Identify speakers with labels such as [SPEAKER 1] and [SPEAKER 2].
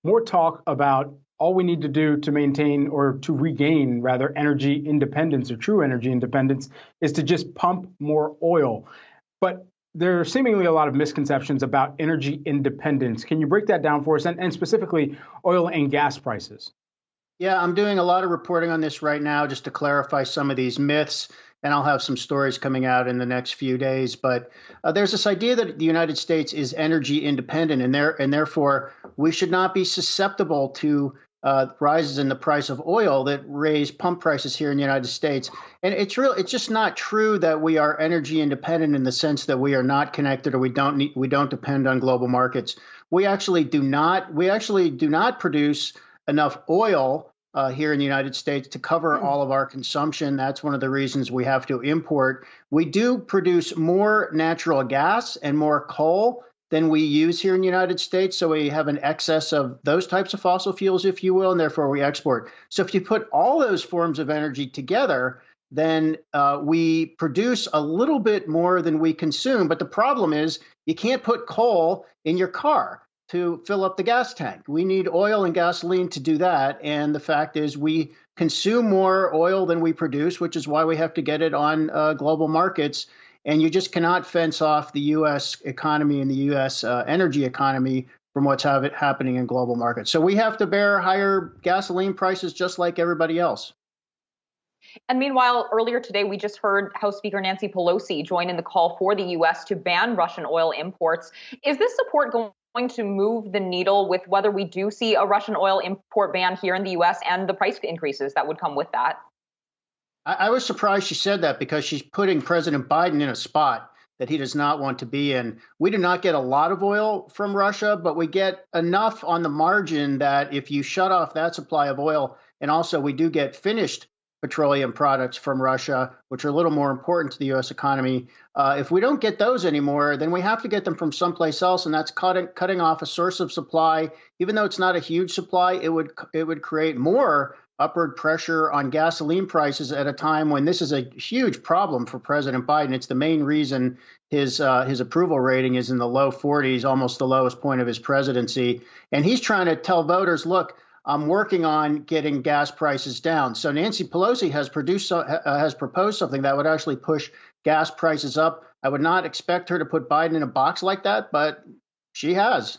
[SPEAKER 1] more talk about all we need to do to maintain or to regain, rather, energy independence or true energy independence is to just pump more oil. But there are seemingly a lot of misconceptions about energy independence. Can you break that down for us, and specifically oil and gas prices?
[SPEAKER 2] Yeah, I'm doing a lot of reporting on this right now just to clarify some of these myths, and I'll have some stories coming out in the next few days. But there's this idea that the United States is energy independent, and therefore we should not be susceptible to rises in the price of oil that raise pump prices here in the United States. And it's just not true that we are energy independent in the sense that we are not connected or we don't depend on global markets. We actually do not produce enough oil here in the United States to cover all of our consumption. That's one of the reasons we have to import. We do produce more natural gas and more coal than we use here in the United States. So we have an excess of those types of fossil fuels, if you will, and therefore we export. So if you put all those forms of energy together, then we produce a little bit more than we consume. But the problem is you can't put coal in your car to fill up the gas tank. We need oil and gasoline to do that. And the fact is we consume more oil than we produce, which is why we have to get it on global markets. And you just cannot fence off the U.S. economy and the U.S. Energy economy from what's happening in global markets. So we have to bear higher gasoline prices just like everybody else.
[SPEAKER 3] And meanwhile, earlier today, we just heard House Speaker Nancy Pelosi join in the call for the U.S. to ban Russian oil imports. Is this support going to move the needle with whether we do see a Russian oil import ban here in the U.S. and the price increases that would come with that?
[SPEAKER 2] I was surprised she said that because she's putting President Biden in a spot that he does not want to be in. We do not get a lot of oil from Russia, but we get enough on the margin that if you shut off that supply of oil, and also we do get finished petroleum products from Russia, which are a little more important to the U.S. economy. If we don't get those anymore, then we have to get them from someplace else, and that's cutting off a source of supply. Even though it's not a huge supply, it would create more upward pressure on gasoline prices at a time when this is a huge problem for President Biden. It's the main reason his approval rating is in the low 40s, almost the lowest point of his presidency. And he's trying to tell voters, look, I'm working on getting gas prices down. So Nancy Pelosi has proposed something that would actually push gas prices up. I would not expect her to put Biden in a box like that, but she has.